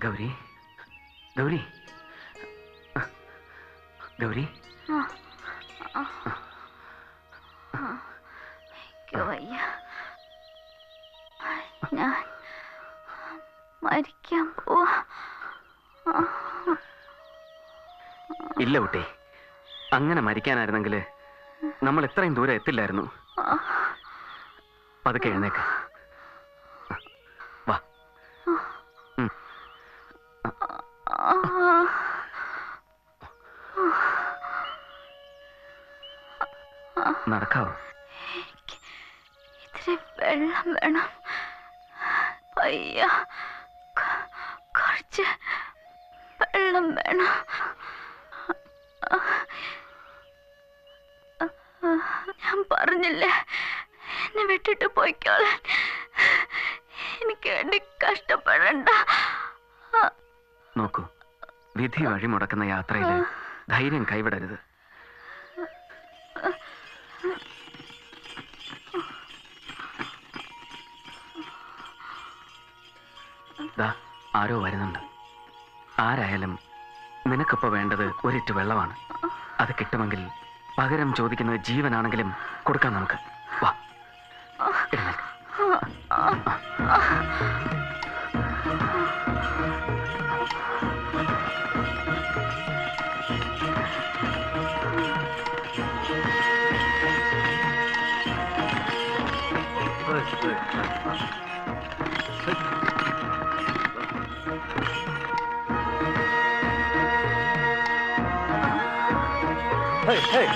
गौरी गौरी गौरी क्यों भैया ഞാൻ മരിക്കാൻ പോവാ. ഇല്ല കുട്ടി, അങ്ങനെ മരിക്കാനായിരുന്നെങ്കിൽ നമ്മൾ ഇത്രയും ദൂരം എത്തില്ലായിരുന്നു. പതുക്കെ എഴുന്നേക്ക്. വാ. നടക്കാവോ? ഇത്തിരി വെള്ളം വേണം ഭയ്യ, കുറച്ച് വെള്ളം വേണം. ഞാൻ പറഞ്ഞില്ലേ എന്നെ വിട്ടിട്ട് പോയിക്കോളാൻ. എനിക്ക് വേണ്ടി കഷ്ടപ്പെടണ്ട. നോക്കൂ, വിധി വഴി മുടക്കുന്ന യാത്രയിൽ ധൈര്യം കൈവിടരുത്. ആരോ വരുന്നുണ്ട്. ആരായാലും നിനക്കിപ്പോ വേണ്ടത് ഒരിറ്റ് വെള്ളമാണ്. അത് കിട്ടുമെങ്കിൽ പകരം ചോദിക്കുന്നത് ജീവനാണെങ്കിലും കൊടുക്കാം നമുക്ക്. വാ, എഴുന്നേൽക്ക്. Hey, hey!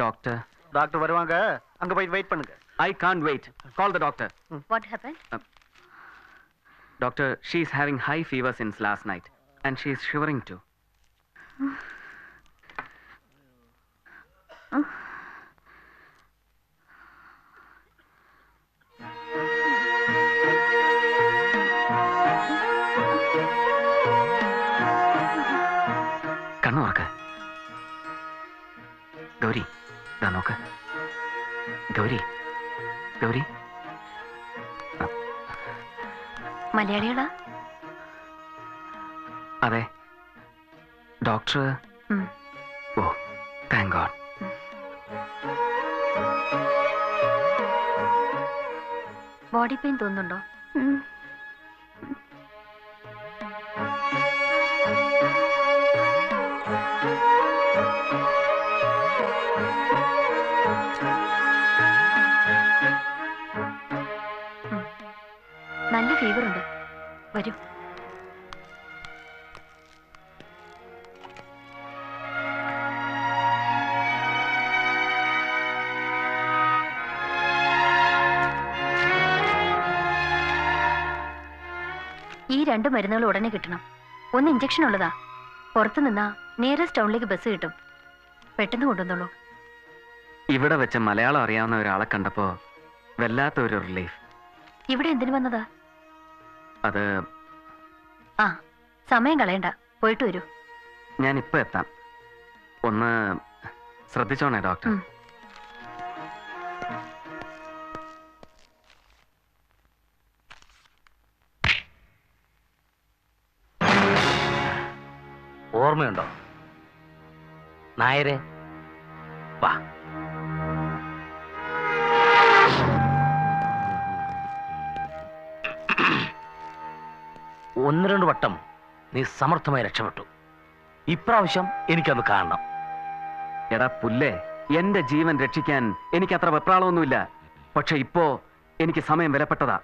Doctor. Doctor வருவாங்க. அங்க போய் வெயிட் பண்ணுங்க. I can't wait. Call the doctor. What happened? Doctor, she's having high fever since last night and she's shivering too. കണ്ണു തുറക്ക. ഗൗരി, ദാ നോക്ക്. ഗൗരി, ഗൗരി. മലയാളികളാ? അതെ. ഡോക്ടർ? ഓ, താങ്ക് ഗോഡ്. ബോഡി പെയിൻ തോന്നുന്നുണ്ടോ? നല്ല ഫീവർ ഉണ്ട്. വരൂ. ഈ 2 മരുന്നുകൾ ഉടനെ കിട്ടണം. 1 ഇഞ്ചക്ഷൻ ഉള്ളതാ. പുറത്തു നിന്നാ നിയറസ്റ്റ് ടൗണിലേക്ക് ബസ് കിട്ടും. പെട്ടെന്ന് കൊണ്ടുവന്നോളൂ. ഇവിടെ വെച്ച് മലയാളം അറിയാവുന്ന ഒരാളെ കണ്ടപ്പോ വല്ലാത്ത ഒരു റിലീഫ്. ഇവിടെ എന്തിനു വന്നതാ? അത് ആ, സമയം കളയണ്ട, പോയിട്ട് വരൂ. ഞാൻ ഇപ്പൊ എത്താം. ഒന്ന് ശ്രദ്ധിച്ചോണേ ഡോക്ടർ. ഓർമ്മയുണ്ടോ നായരെ? വാ. ഒന്ന് രണ്ട് വട്ടം നീ സമർത്ഥമായി രക്ഷപ്പെട്ടു. ഇപ്രാവശ്യം എനിക്കത് കാണണം. എടാ പുല്ലേ, എന്റെ ജീവൻ രക്ഷിക്കാൻ എനിക്ക് അത്ര വെപ്രാളമൊന്നുമില്ല. പക്ഷെ ഇപ്പോ എനിക്ക് സമയം വിലപ്പെട്ടതാ.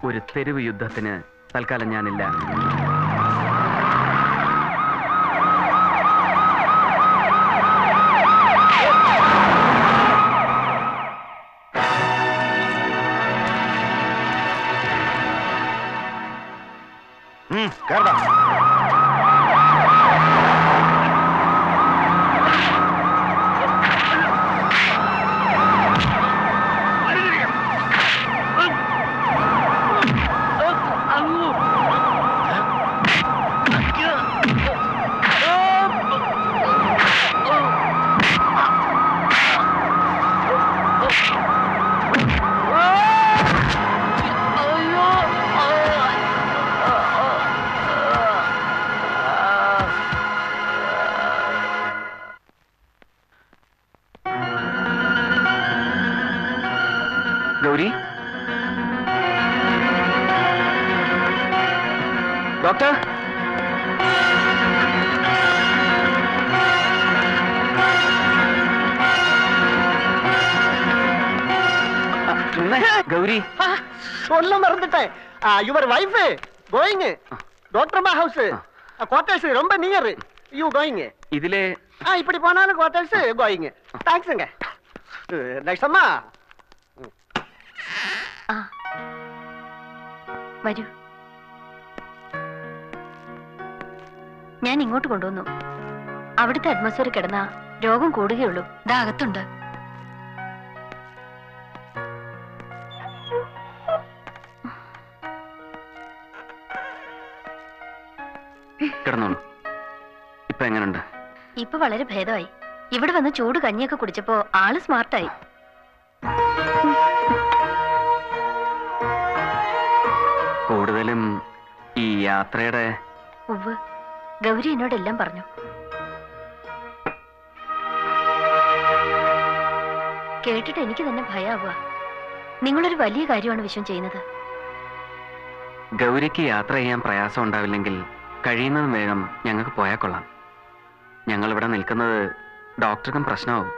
ഒരു തെരുവ് യുദ്ധത്തിന് തൽക്കാലം ഞാനില്ല. കേറടാ. ഗൗരി, ഡോക്ടർ, ഗൗരി சொல்ல மறந்துட்டேன். யுவர் வைஃப் கோயிங் டாக்டர் மா ஹவுஸ் குவார்டர்ஸ் ரொம்ப நியர். You going. ഇതിലെ இப்படி போனாலும் குவார்டர்ஸ் கோயிங். தேங்க்ஸ்ங்க. நெக்ஸ்ட் அம்மா. ആ, വരൂ. ഞാൻ ഇങ്ങോട്ട് കൊണ്ടുവന്നു. അവിടുത്തെ അറ്റ്മോസ്ഫിയർ കിടന്ന രോഗം കൂടുകയുള്ളൂ. ദാ അകത്തുണ്ട്. കിടന്നോളൂ. ഇപ്പൊ എങ്ങനുണ്ട്? ഇപ്പൊ വളരെ ഭേദമായി. ഇവിടെ വന്ന് ചൂട് കഞ്ഞിയൊക്കെ കുടിച്ചപ്പോ ആള് സ്മാർട്ടായി. കൂടുതലും ഈ യാത്രയുടെ ഉവ്വ്, ഗൗരി എന്നോടെല്ലാം പറഞ്ഞു. കേട്ടിട്ട് എനിക്ക് തന്നെ ഭയാവുക. നിങ്ങളൊരു വലിയ കാര്യമാണ് വിശ്വം ചെയ്യുന്നത്. ഗൗരിക്ക് യാത്ര ചെയ്യാൻ പ്രയാസം ഉണ്ടാവില്ലെങ്കിൽ കഴിയുന്നതും വേഗം ഞങ്ങൾക്ക് പോയാൽ കൊള്ളാം. ഞങ്ങൾ ഇവിടെ നിൽക്കുന്നത് ഡോക്ടർക്കും പ്രശ്നമാവും.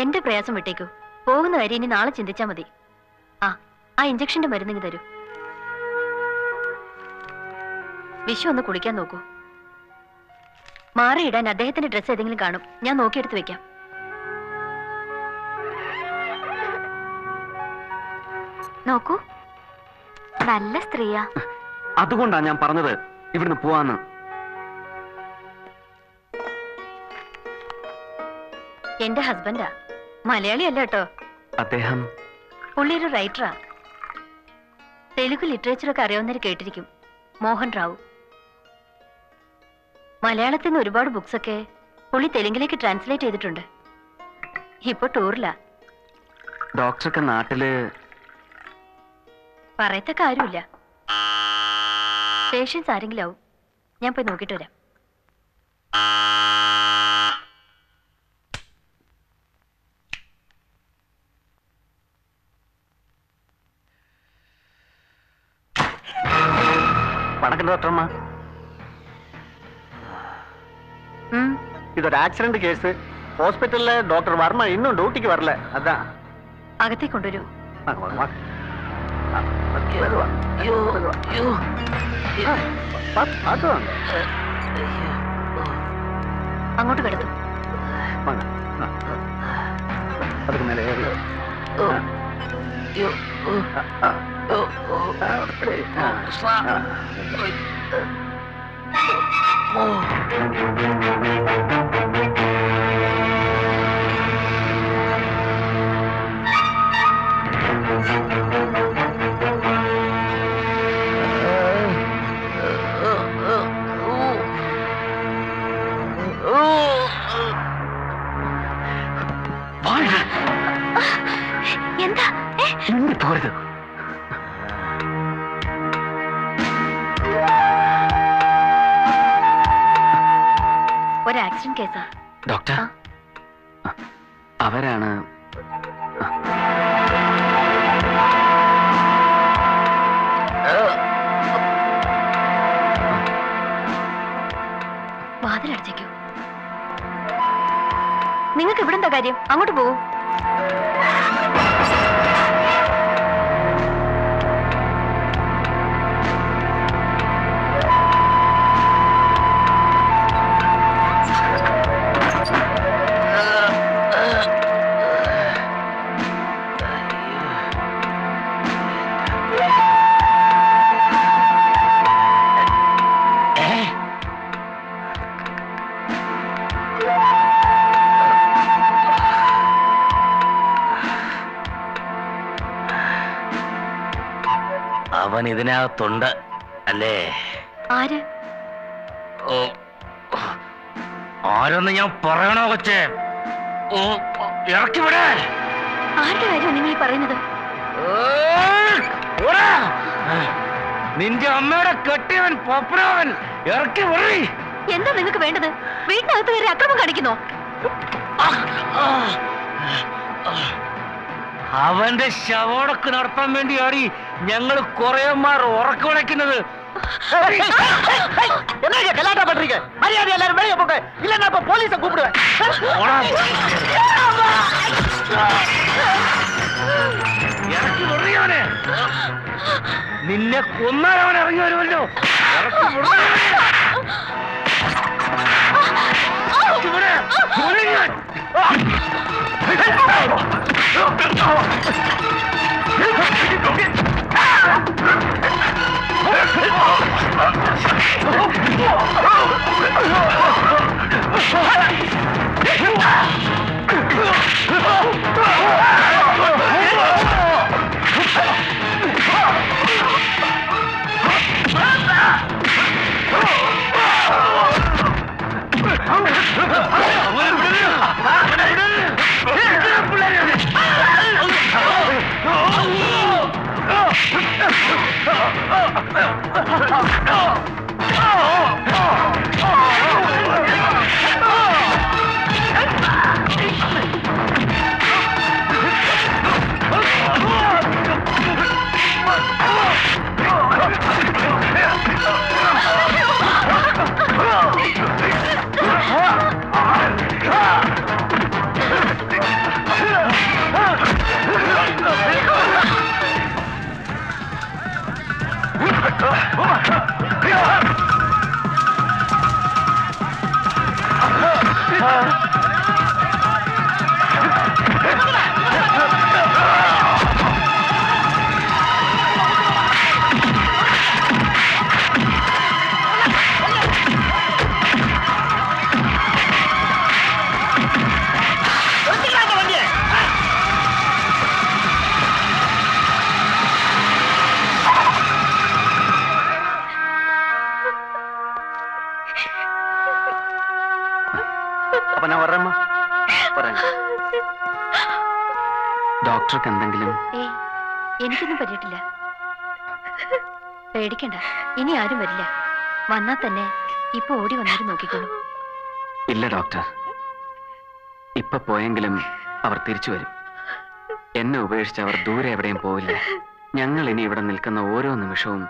എന്റെ പ്രയാസം വിട്ടേക്കൂ. പോകുന്ന കാര്യം ഇനി നാളെ ചിന്തിച്ചാ മതി. ആ ഇഞ്ചക്ഷന്റെ മരുന്നിന് തരൂ. വിശ്വ ഒന്ന് കുളിക്കാൻ നോക്കൂ. മാറിയിടാൻ അദ്ദേഹത്തിന്റെ ഡ്രസ്സ് ഏതെങ്കിലും കാണും. ഞാൻ നോക്കിയെടുത്ത് വെക്കാം. നോക്കൂ, നല്ല സ്ത്രീയാ. അതുകൊണ്ടാ ഞാൻ പറഞ്ഞത് ഇവിടുന്ന് പോവാന്ന്. എന്റെ ഹസ്ബൻഡാ, മലയാളിയല്ല കേട്ടോ. അദ്ദേഹം പുള്ളി ഒരു റൈറ്ററാ. തെലുഗു ലിറ്ററേച്ചറൊക്കെ അറിയാവുന്നവർ കേട്ടിരിക്കും. മോഹൻ റാവു. മലയാളത്തിൽ നിന്ന് ഒരുപാട് ബുക്സൊക്കെ പുള്ളി തെലുങ്കിലേക്ക് ട്രാൻസ്ലേറ്റ് ചെയ്തിട്ടുണ്ട്. ഇപ്പൊ ടൂറിലാ. ഡോക്ടർക്ക് നാട്ടില് പറയത്തക്ക ആരുമില്ല. പേഷ്യൻസ് ആരെങ്കിലും ആവും. ഞാൻ പോയി നോക്കിട്ട് വരാം. வணக்கம் டாக்டர் அம்மா. ഇതൊരു ആക്സിഡന്റ് കേസ്. ഹോസ്പിറ്റലിലെ ഡോക്ടർ വർമ്മ ഇന്നും ഡ്യൂട്ടിക്ക് വരില്ല. അതാ അകത്തേക്ക് കൊണ്ടുവരൂ. അങ്ങോട്ട് കിടത്തു. அதுக்கு மேலே എന്താ പോരുത്. ഒരു ആക്സിഡന്റ് കേസാ ഡോക്ടർ, അവരാണ്. വാതിലടച്ചേക്കൂ. നിങ്ങൾക്ക് ഇവിടെ എന്താ കാര്യം? അങ്ങോട്ട് പോകൂ. അവൻ ഇതിനകത്തുണ്ട് അല്ലേ? ആര്? ആരൊന്ന് ഞാൻ പറയണോ കൊച്ചേ? ഇറക്കി വിടേ. ആരുടെ കാര്യം നിങ്ങൾ ഈ പറയുന്നത്? നിന്റെ അമ്മയുടെ കെട്ടിയവൻ പൊപ്പനവൻ ഇറക്കി വിടറി. എന്താ നിങ്ങൾക്ക് വേണ്ടത്? വീട്ടിനകത്ത് കയറി അക്രമം കാണിക്കുന്നോ? അവന്റെ ശവോടക്ക് നടത്താൻ വേണ്ടിയാണ് ഞങ്ങൾ കുറേമാർ ഉറക്കമുളയ്ക്കുന്നത്. கலாட்டா பண்றீங்க? மரியாதை எல்லாரும் வெளியே போங்க, இல்ல நான் இப்ப போலீஸ கூப்பிடுவேன். ഇറക്കി വിടറിയവനെ. നിന്നെ കൊന്നാൽ അവൻ ഇറങ്ങി വരുമല്ലോ. ഇറക്കി വിടറിയവനെ. ഡോക്ടർക്ക് എന്തെങ്കിലും? എനിക്കൊന്നും പറ്റിയിട്ടില്ല, പേടിക്കണ്ട. ഇനി ആരും വരില്ല. വന്നാൽ തന്നെ ഇപ്പൊ ഓടി വന്നിട്ട് നോക്കിക്കോളൂ. ഇല്ല ഡോക്ടർ, ഇപ്പൊ പോയെങ്കിലും അവർ തിരിച്ചു വരും. എന്നെ ഉപേക്ഷിച്ച് അവർ ദൂരെ എവിടെയും പോവില്ല. ഞങ്ങൾ ഇനി ഇവിടെ നിൽക്കുന്ന ഓരോ നിമിഷവും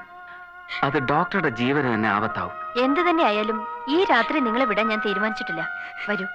അത് ഡോക്ടറുടെ ജീവന് തന്നെ ആപത്താവും. എന്ത് തന്നെ ആയാലും ഈ രാത്രി നിങ്ങളെ വിടാൻ ഞാൻ തീരുമാനിച്ചിട്ടില്ല. വരൂ.